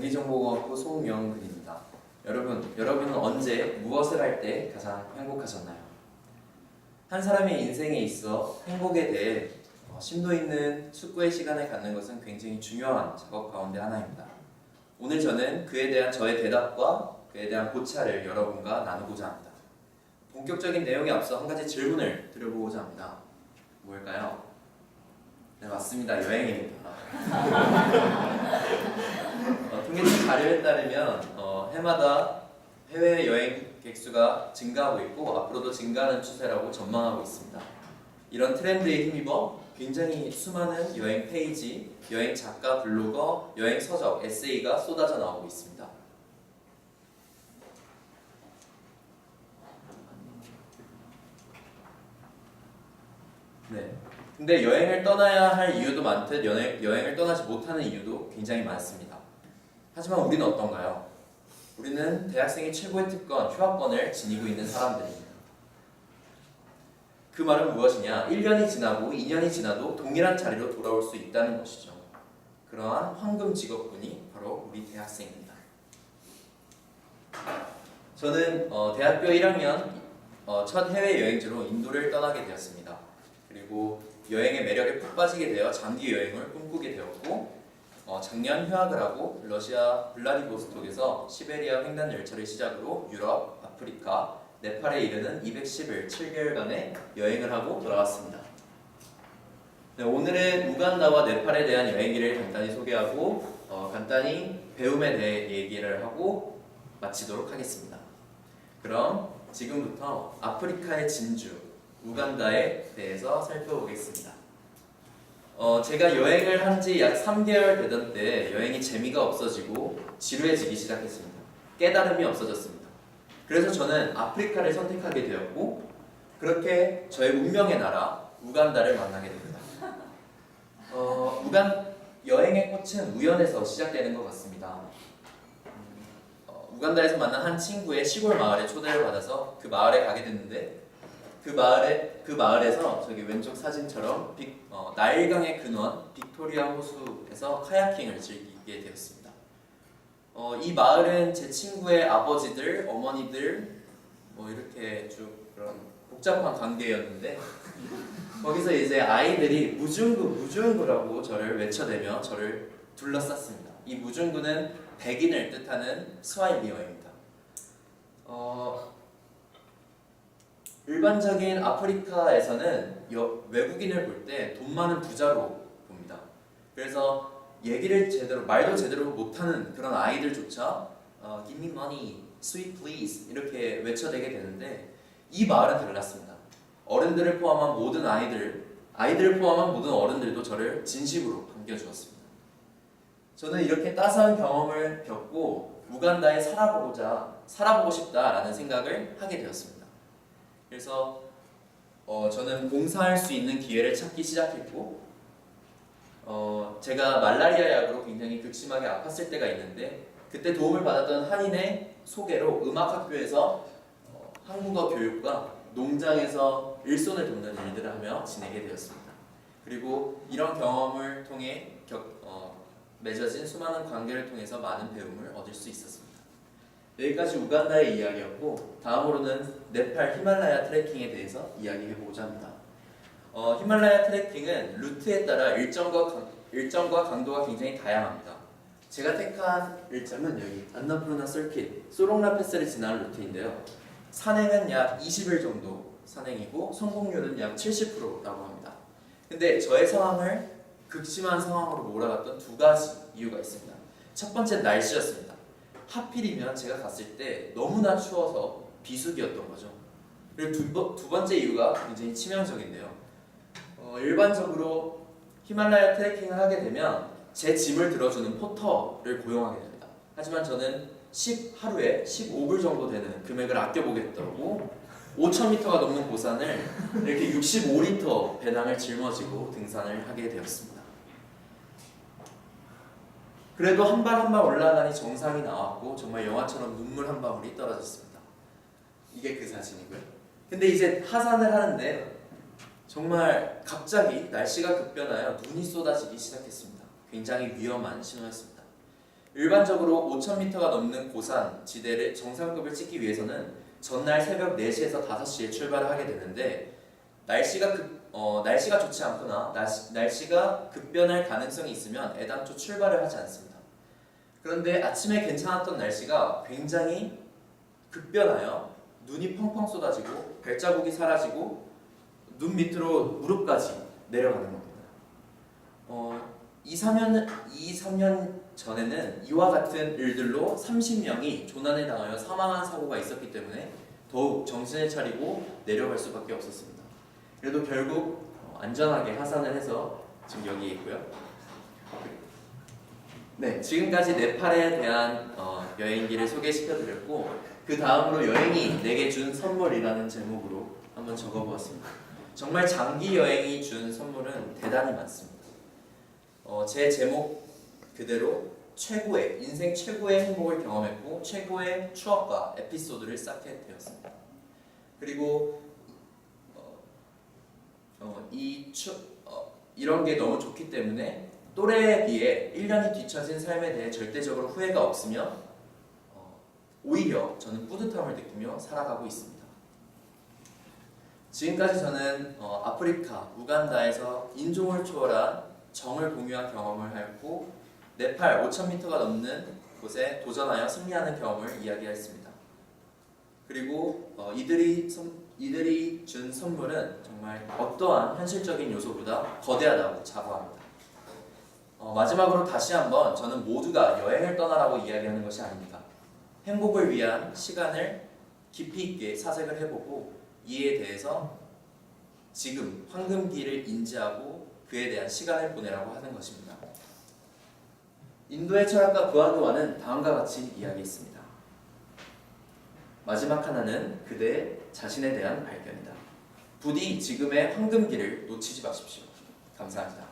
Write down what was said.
대리정보공학부 송명근입니다. 여러분은 언제 무엇을 할 때 가장 행복하셨나요? 한 사람의 인생에 있어 행복에 대해 심도 있는 숙고의 시간을 갖는 것은 굉장히 중요한 작업 가운데 하나입니다. 오늘 저는 그에 대한 저의 대답과 그에 대한 고찰을 여러분과 나누고자 합니다. 본격적인 내용에 앞서 한 가지 질문을 드려보고자 합니다. 뭘까요? 네, 맞습니다. 여행입니다. 통계청 자료에 따르면 해마다 해외 여행객 수가 증가하고 있고 앞으로도 증가하는 추세라고 전망하고 있습니다. 이런 트렌드에 힘입어 굉장히 수많은 여행 페이지, 여행 작가, 블로거, 여행 서적, 에세이가 쏟아져 나오고 있습니다. 네. 근데 여행을 떠나야 할 이유도 많듯 여행을 떠나지 못하는 이유도 굉장히 많습니다. 하지만 우리는 어떤가요? 우리는 대학생의 최고의 특권, 휴학권을 지니고 있는 사람들입니다. 그 말은 무엇이냐? 1년이 지나고 2년이 지나도 동일한 자리로 돌아올 수 있다는 것이죠. 그러한 황금 직업군이 바로 우리 대학생입니다. 저는 대학교 1학년 첫 해외여행지로 인도를 떠나게 되었습니다. 그리고 여행의 매력에 푹 빠지게 되어 장기 여행을 꿈꾸게 되었고 작년 휴학을 하고 러시아 블라디보스톡에서 시베리아 횡단 열차를 시작으로 유럽, 아프리카, 네팔에 이르는 210일 7개월간의 여행을 하고 돌아왔습니다. 네, 오늘은 우간다와 네팔에 대한 여행기를 간단히 소개하고 간단히 배움에 대해 얘기를 하고 마치도록 하겠습니다. 그럼 지금부터 아프리카의 진주, 우간다에 대해서 살펴보겠습니다. 제가 여행을 한 지 약 3개월 되던 때 여행이 재미가 없어지고 지루해지기 시작했습니다. 깨달음이 없어졌습니다. 그래서 저는 아프리카를 선택하게 되었고 그렇게 저의 운명의 나라 우간다를 만나게 됩니다. 여행의 꽃은 우연에서 시작되는 것 같습니다. 우간다에서 만난 한 친구의 시골 마을에 초대를 받아서 그 마을에 가게 됐는데 그 마을에서 저기 왼쪽 사진처럼 나일강의 근원 빅토리아 호수에서 카야킹을 즐기게 되었습니다. 이 마을은 제 친구의 아버지들, 어머니들 이렇게 쭉 그런 복잡한 관계였는데 거기서 이제 아이들이 무중구라고 저를 외쳐대며 저를 둘러쌌습니다. 이 무중구는 백인을 뜻하는 스와힐리어입니다. 일반적인 아프리카에서는 외국인을 볼 때 돈 많은 부자로 봅니다. 그래서 말도 제대로 못하는 그런 아이들조차 Give me money, sweet please 이렇게 외쳐대게 되는데 이 마을은 달랐습니다. 어른들을 포함한 모든 아이들을 포함한 모든 어른들도 저를 진심으로 반겨주었습니다. 저는 이렇게 따스한 경험을 겪고 우간다에 살아보고 싶다라는 생각을 하게 되었습니다. 그래서 저는 봉사할 수 있는 기회를 찾기 시작했고 제가 말라리아 약으로 굉장히 극심하게 아팠을 때가 있는데 그때 도움을 받았던 한인의 소개로 음악학교에서 한국어 교육과 농장에서 일손을 돕는 일들을 하며 지내게 되었습니다. 그리고 이런 경험을 통해 맺어진 수많은 관계를 통해서 많은 배움을 얻을 수 있었습니다. 여기까지 우간다의 이야기였고 다음으로는 네팔 히말라야 트레킹에 대해서 이야기해보고자 합니다. 히말라야 트레킹은 루트에 따라 일정과 강도가 굉장히 다양합니다. 제가 택한 일정은 여기 안나푸르나 서킷, 소롱라 패스를 지나는 루트인데요. 산행은 약 20일 정도 산행이고 성공률은 약 70%라고 합니다. 근데 저의 상황을 극심한 상황으로 몰아갔던 두 가지 이유가 있습니다. 첫 번째 날씨였습니다. 하필이면 제가 갔을 때 너무나 추워서 비수기였던 거죠. 그리고 두 번째 이유가 굉장히 치명적인데요. 일반적으로 히말라야 트레킹을 하게 되면 제 짐을 들어주는 포터를 고용하게 됩니다. 하지만 저는 하루에 15불 정도 되는 금액을 아껴보겠다고 5,000m가 넘는 고산을 이렇게 65리터 배낭을 짊어지고 등산을 하게 되었습니다. 그래도 한 발 한 발 올라가니 정상이 나왔고 정말 영화처럼 눈물 한 방울이 떨어졌습니다. 이게 그 사진이고요. 근데 이제 하산을 하는데 정말 갑자기 날씨가 급변하여 눈이 쏟아지기 시작했습니다. 굉장히 위험한 신호였습니다. 일반적으로 5,000m가 넘는 고산 지대를 정상급을 찍기 위해서는 전날 새벽 4시에서 5시에 출발을 하게 되는데 날씨가 좋지 않거나 날씨가 급변할 가능성이 있으면 애당초 출발을 하지 않습니다. 그런데 아침에 괜찮았던 날씨가 굉장히 급변하여 눈이 펑펑 쏟아지고 발자국이 사라지고 눈 밑으로 무릎까지 내려가는 겁니다. 2, 3년 전에는 이와 같은 일들로 30명이 조난에 당하여 사망한 사고가 있었기 때문에 더욱 정신을 차리고 내려갈 수밖에 없었습니다. 그래도 결국 안전하게 하산을 해서 지금 여기에 있고요. 네, 지금까지 네팔에 대한 여행기를 소개시켜드렸고 그 다음으로 여행이 내게 준 선물이라는 제목으로 한번 적어보았습니다. 정말 장기 여행이 준 선물은 대단히 많습니다. 제 제목 그대로 인생 최고의 행복을 경험했고 최고의 추억과 에피소드를 쌓게 되었습니다. 그리고 이런 게 너무 좋기 때문에 또래에 비해 1년이 뒤처진 삶에 대해 절대적으로 후회가 없으며 오히려 저는 뿌듯함을 느끼며 살아가고 있습니다. 지금까지 저는 아프리카, 우간다에서 인종을 초월한 정을 공유한 경험을 하였고 네팔 5,000m가 넘는 곳에 도전하여 승리하는 경험을 이야기했습니다. 그리고 이들이 준 선물은 정말 어떠한 현실적인 요소보다 거대하다고 자부합니다. 마지막으로 다시 한번 저는 모두가 여행을 떠나라고 이야기하는 것이 아닙니다. 행복을 위한 시간을 깊이 있게 사색을 해보고 이에 대해서 지금 황금기를 인지하고 그에 대한 시간을 보내라고 하는 것입니다. 인도의 철학가 부하드와는 다음과 같이 이야기했습니다. 마지막 하나는 그대 자신에 대한 발견이다. 부디 지금의 황금기를 놓치지 마십시오. 감사합니다.